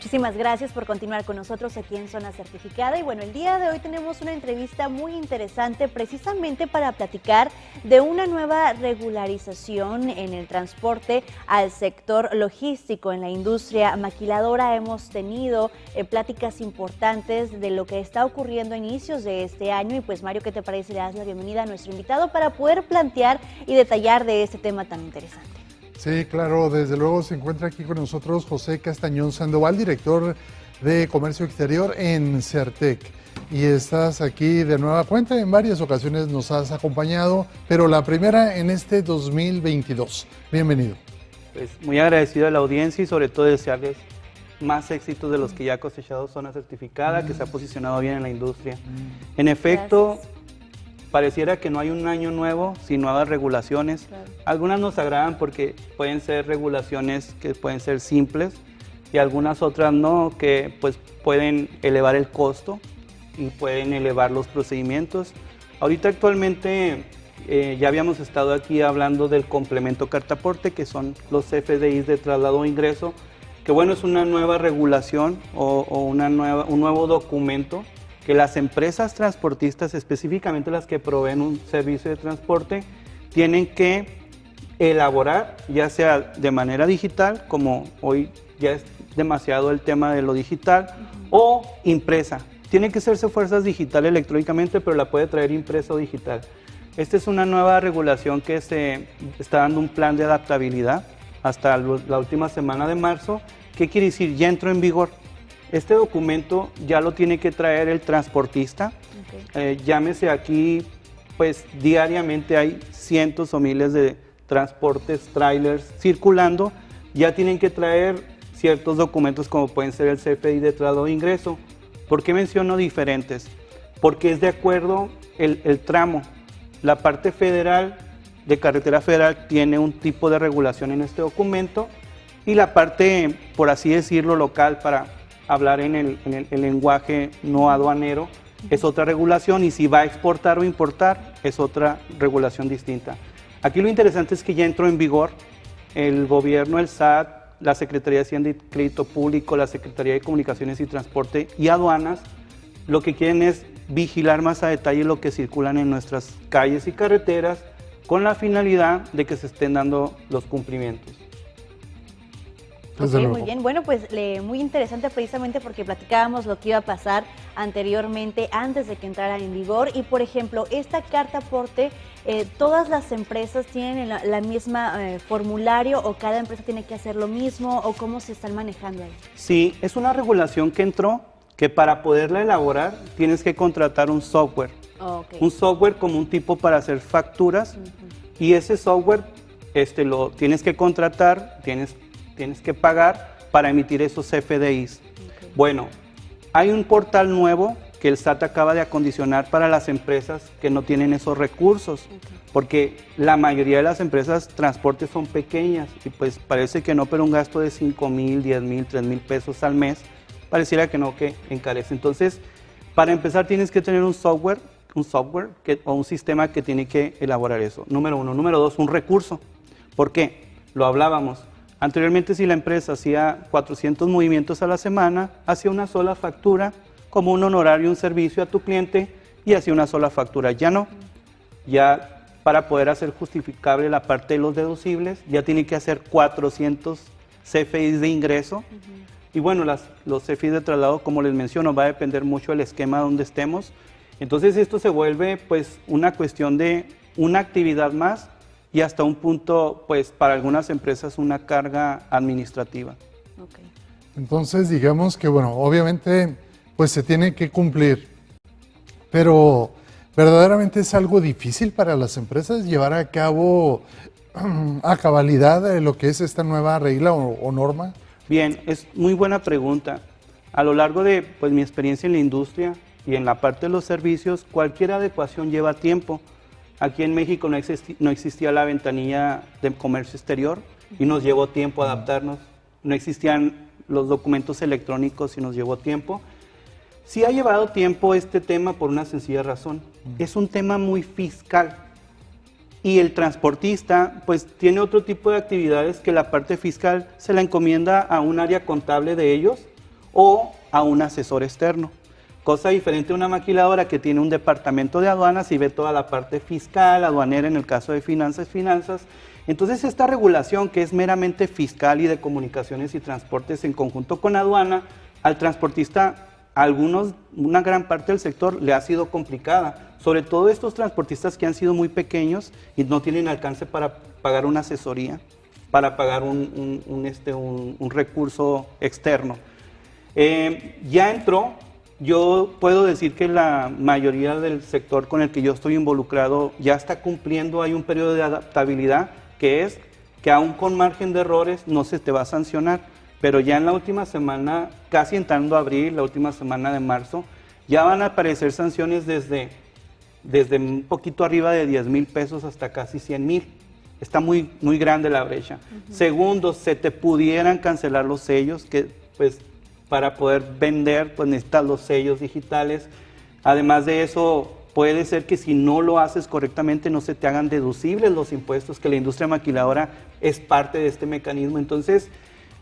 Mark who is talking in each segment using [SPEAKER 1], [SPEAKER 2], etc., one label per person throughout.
[SPEAKER 1] Muchísimas gracias por continuar con nosotros aquí en Zona Certificada. Y bueno, el día de hoy tenemos una entrevista muy interesante precisamente para platicar de una nueva regularización en el transporte al sector logístico. En la industria maquiladora hemos tenido pláticas importantes de lo que está ocurriendo a inicios de este año. Y pues Mario, ¿qué te parece? Le das la bienvenida a nuestro invitado para poder plantear y detallar de este tema tan interesante.
[SPEAKER 2] Sí, claro, desde luego se encuentra aquí con nosotros José Castañón Sandoval, director de Comercio Exterior en Certec. Y estás aquí de nueva cuenta, en varias ocasiones nos has acompañado, pero la primera en este 2022. Bienvenido.
[SPEAKER 3] Pues muy agradecido a la audiencia y sobre todo desearles más éxitos de los que ya ha cosechado Zona Certificada, que se ha posicionado bien en la industria. En efecto, gracias. Pareciera que no hay un año nuevo sin nuevas regulaciones. Claro. Algunas nos agradan porque pueden ser regulaciones que pueden ser simples y algunas otras no, que pues pueden elevar el costo y pueden elevar los procedimientos. Ahorita actualmente ya habíamos estado aquí hablando del complemento cartaporte, que son los CFDIs de traslado o ingreso, que bueno, es una nueva regulación o un nuevo documento que las empresas transportistas, específicamente las que proveen un servicio de transporte, tienen que elaborar, ya sea de manera digital, como hoy ya es demasiado el tema de lo digital, o impresa. Tiene que hacerse fuerzas digital electrónicamente, pero la puede traer impresa o digital. Esta es una nueva regulación que se está dando un plan de adaptabilidad hasta la última semana de marzo. ¿Qué quiere decir? Ya entró en vigor. Este documento ya lo tiene que traer el transportista. Okay. Llámese aquí, pues diariamente hay cientos o miles de transportes, trailers circulando. Ya tienen que traer ciertos documentos como pueden ser el CFDI de traslado de ingreso. ¿Por qué menciono diferentes? Porque es de acuerdo el tramo. La parte federal, de carretera federal, tiene un tipo de regulación en este documento y la parte, por así decirlo, local, para hablar en el lenguaje no aduanero, es otra regulación, y si va a exportar o importar es otra regulación distinta. Aquí lo interesante es que ya entró en vigor. El gobierno, el SAT, la Secretaría de Hacienda y Crédito Público, la Secretaría de Comunicaciones y Transporte y Aduanas, lo que quieren es vigilar más a detalle lo que circulan en nuestras calles y carreteras con la finalidad de que se estén dando los cumplimientos.
[SPEAKER 1] Okay, muy bien. Bueno, pues muy interesante precisamente porque platicábamos lo que iba a pasar anteriormente, antes de que entrara en vigor. Y, por ejemplo, esta carta aporte, ¿todas las empresas tienen la misma formulario o cada empresa tiene que hacer lo mismo o cómo se están manejando ahí?
[SPEAKER 3] Sí, es una regulación que entró, que para poderla elaborar tienes que contratar un software. Okay. Un software como un tipo para hacer facturas. Y ese software lo tienes que contratar, tienes que pagar para emitir esos CFDIs. Okay. Bueno, hay un portal nuevo que el SAT acaba de acondicionar para las empresas que no tienen esos recursos, porque la mayoría de las empresas transporte son pequeñas y pues parece que no, pero un gasto de 5,000, 10,000, 3,000 pesos al mes, pareciera que no, que encarece. Entonces, para empezar tienes que tener un software o un sistema que tiene que elaborar eso. Número uno. Número dos, un recurso. ¿Por qué? Lo hablábamos. Anteriormente, si la empresa hacía 400 movimientos a la semana, hacía una sola factura como un honorario, un servicio a tu cliente y hacía una sola factura. Ya no. Ya para poder hacer justificable la parte de los deducibles, ya tiene que hacer 400 CFDIs de ingreso. Y bueno, los CFDIs de traslado, como les menciono, va a depender mucho del esquema donde estemos. Entonces esto se vuelve pues una cuestión de una actividad más y hasta un punto, pues para algunas empresas, una carga administrativa.
[SPEAKER 2] Okay. Entonces, digamos que, bueno, obviamente, pues se tiene que cumplir, pero verdaderamente es algo difícil para las empresas llevar a cabo a cabalidad lo que es esta nueva regla o norma.
[SPEAKER 3] Bien, es muy buena pregunta. A lo largo de pues, mi experiencia en la industria y en la parte de los servicios, cualquier adecuación lleva tiempo. Aquí en México no existía la ventanilla de comercio exterior y nos llevó tiempo adaptarnos. No existían los documentos electrónicos y nos llevó tiempo. Sí ha llevado tiempo este tema por una sencilla razón. Es un tema muy fiscal y el transportista pues tiene otro tipo de actividades que la parte fiscal se la encomienda a un área contable de ellos o a un asesor externo. Cosa diferente a una maquiladora que tiene un departamento de aduanas y ve toda la parte fiscal, aduanera en el caso de finanzas. Entonces esta regulación que es meramente fiscal y de comunicaciones y transportes en conjunto con aduana, al transportista, una gran parte del sector le ha sido complicada, sobre todo estos transportistas que han sido muy pequeños y no tienen alcance para pagar una asesoría, para pagar un recurso externo. Ya entró. Yo puedo decir que la mayoría del sector con el que yo estoy involucrado ya está cumpliendo, hay un periodo de adaptabilidad que es que aún con margen de errores no se te va a sancionar, pero ya en la última semana, casi entrando a abril, la última semana de marzo, ya van a aparecer sanciones desde un poquito arriba de 10,000 pesos hasta casi 100,000. Está muy grande la brecha. Segundo, se te pudieran cancelar los sellos, que pues para poder vender, pues necesitas los sellos digitales. Además de eso, puede ser que si no lo haces correctamente no se te hagan deducibles los impuestos, que la industria maquiladora es parte de este mecanismo. Entonces,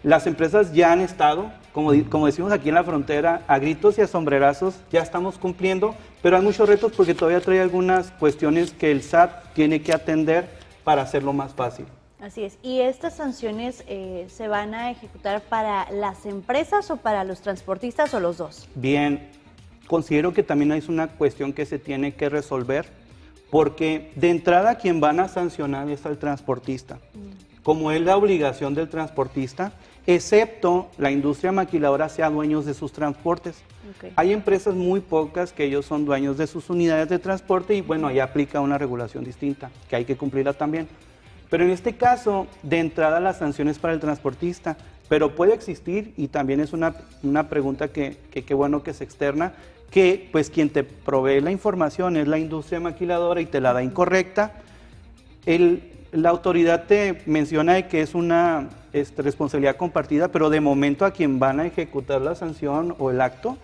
[SPEAKER 3] las empresas ya han estado, como decimos aquí en la frontera, a gritos y a sombrerazos, ya estamos cumpliendo, pero hay muchos retos porque todavía trae algunas cuestiones que el SAT tiene que atender para hacerlo más fácil.
[SPEAKER 1] Así es. ¿Y estas sanciones se van a ejecutar para las empresas o para los transportistas o los dos?
[SPEAKER 3] Bien, considero que también es una cuestión que se tiene que resolver porque de entrada quien van a sancionar es al transportista. Como es la obligación del transportista, excepto la industria maquiladora sea dueños de sus transportes. Okay. Hay empresas muy pocas que ellos son dueños de sus unidades de transporte y bueno, ahí aplica una regulación distinta, que hay que cumplirla también. Pero en este caso, de entrada las sanciones para el transportista, pero puede existir, y también es una pregunta que qué bueno que se externa, que pues quien te provee la información es la industria maquiladora y te la da incorrecta. La autoridad te menciona de que es una responsabilidad compartida, pero de momento a quien van a ejecutar la sanción o el acto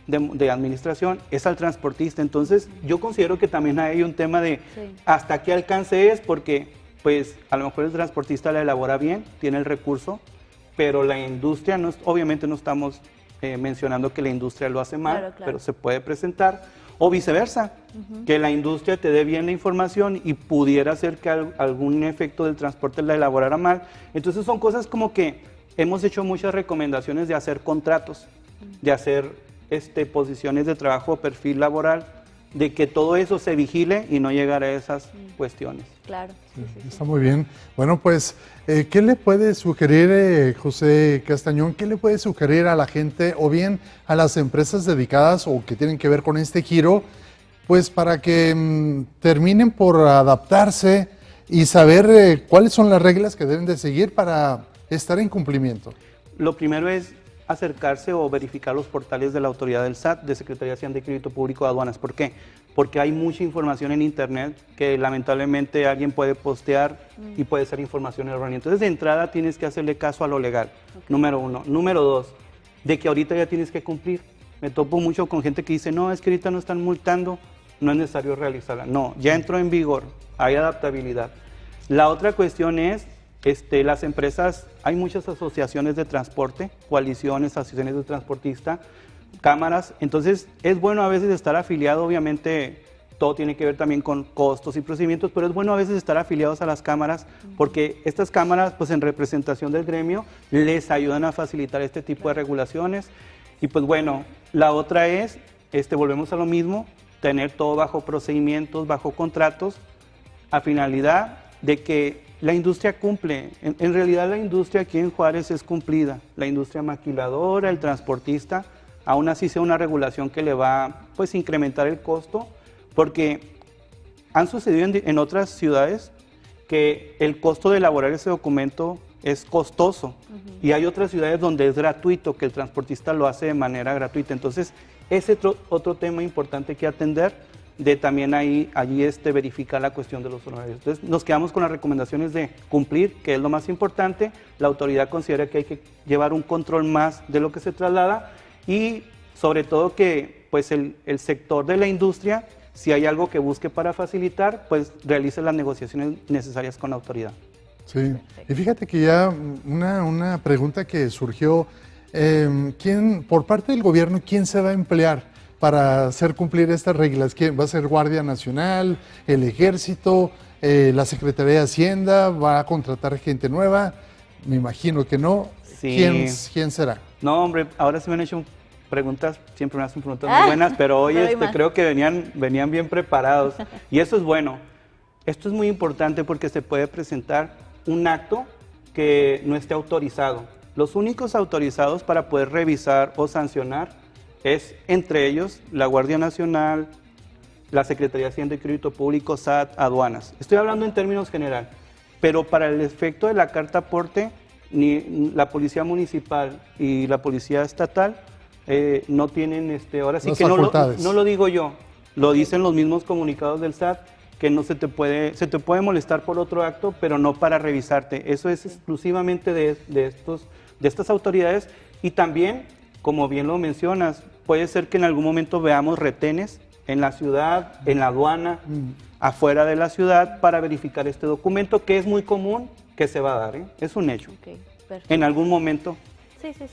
[SPEAKER 3] de administración es al transportista. Entonces yo considero que también hay un tema de hasta qué alcance es, porque pues a lo mejor el transportista la elabora bien, tiene el recurso, pero la industria, obviamente no estamos mencionando que la industria lo hace mal, claro. Pero se puede presentar, o viceversa, que la industria te dé bien la información y pudiera ser que algún efecto del transporte la elaborara mal. Entonces son cosas como que hemos hecho muchas recomendaciones de hacer contratos, de hacer posiciones de trabajo o perfil laboral, de que todo eso se vigile y no llegar a esas cuestiones.
[SPEAKER 1] Claro. Sí.
[SPEAKER 2] Está muy bien. Bueno, pues, ¿qué le puede sugerir, José Castañón, qué le puede sugerir a la gente o bien a las empresas dedicadas o que tienen que ver con este giro, pues para que terminen por adaptarse y saber cuáles son las reglas que deben de seguir para estar en cumplimiento?
[SPEAKER 3] Lo primero es acercarse o verificar los portales de la autoridad del SAT, de Secretaría de Hacienda y Crédito Público de Aduanas. ¿Por qué? Porque hay mucha información en internet que lamentablemente alguien puede postear y puede ser información errónea. Entonces, de entrada tienes que hacerle caso a lo legal, número uno. Número dos, de que ahorita ya tienes que cumplir. Me topo mucho con gente que dice, no, es que ahorita no están multando, no es necesario realizarla. No, ya entró en vigor, hay adaptabilidad. La otra cuestión es, las empresas, hay muchas asociaciones de transporte, coaliciones, asociaciones de transportistas, cámaras, entonces es bueno a veces estar afiliado, obviamente todo tiene que ver también con costos y procedimientos, pero es bueno a veces estar afiliados a las cámaras porque estas cámaras, pues en representación del gremio, les ayudan a facilitar este tipo de regulaciones. Y pues bueno, la otra es, volvemos a lo mismo, tener todo bajo procedimientos, bajo contratos, a finalidad de que la industria cumple. En realidad la industria aquí en Juárez es cumplida. La industria maquiladora, el transportista, aún así sea una regulación que le va pues incrementar el costo, porque han sucedido en otras ciudades que el costo de elaborar ese documento es costoso y hay otras ciudades donde es gratuito, que el transportista lo hace de manera gratuita. Entonces, ese otro tema importante que atender, de también allí verificar la cuestión de los honorarios. Entonces nos quedamos con las recomendaciones de cumplir, que es lo más importante. La autoridad considera que hay que llevar un control más de lo que se traslada y sobre todo que pues el sector de la industria, si hay algo que busque para facilitar, pues realice las negociaciones necesarias con la autoridad.
[SPEAKER 2] Sí, y fíjate que ya una pregunta que surgió Por parte del gobierno, ¿quién se va a emplear para hacer cumplir estas reglas? ¿Quién va a ser Guardia Nacional, el Ejército, la Secretaría de Hacienda? ¿Va a contratar gente nueva? Me imagino que no.
[SPEAKER 3] Sí.
[SPEAKER 2] ¿Quién será?
[SPEAKER 3] No, hombre, ahora se me han hecho preguntas, siempre me hacen preguntas muy buenas, pero hoy creo que venían bien preparados y eso es bueno. Esto es muy importante porque se puede presentar un acto que no esté autorizado. Los únicos autorizados para poder revisar o sancionar es entre ellos la Guardia Nacional, la Secretaría de Hacienda y Crédito Público, SAT, aduanas. Estoy hablando en términos general, pero para el efecto de la carta aporte, ni la Policía Municipal y la Policía Estatal no tienen, ahora sí que no lo digo yo, lo dicen los mismos comunicados del SAT, que no se te puede molestar por otro acto, pero no para revisarte. Eso es exclusivamente de estas autoridades y también, como bien lo mencionas, puede ser que en algún momento veamos retenes en la ciudad, en la aduana, afuera de la ciudad para verificar este documento, que es muy común que se va a dar, es un hecho.
[SPEAKER 1] Okay,
[SPEAKER 3] en algún momento.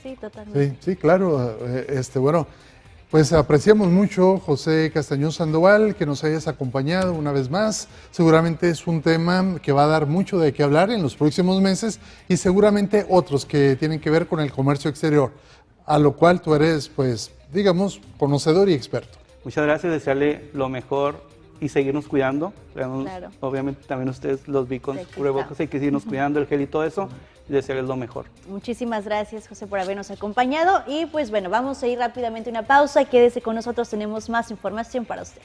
[SPEAKER 1] Sí, totalmente.
[SPEAKER 2] Sí, claro. Bueno, pues apreciamos mucho, José Castañón Sandoval, que nos hayas acompañado una vez más. Seguramente es un tema que va a dar mucho de qué hablar en los próximos meses y seguramente otros que tienen que ver con el comercio exterior, a lo cual tú eres, pues, digamos, conocedor y experto.
[SPEAKER 3] Muchas gracias, desearle lo mejor y seguirnos cuidando.
[SPEAKER 1] Claro.
[SPEAKER 3] Obviamente también ustedes los vi con cubrebocas, hay que seguirnos cuidando, el gel y todo eso, y desearles lo mejor.
[SPEAKER 1] Muchísimas gracias, José, por habernos acompañado. Y pues bueno, vamos a ir rápidamente a una pausa. Quédese con nosotros, tenemos más información para usted.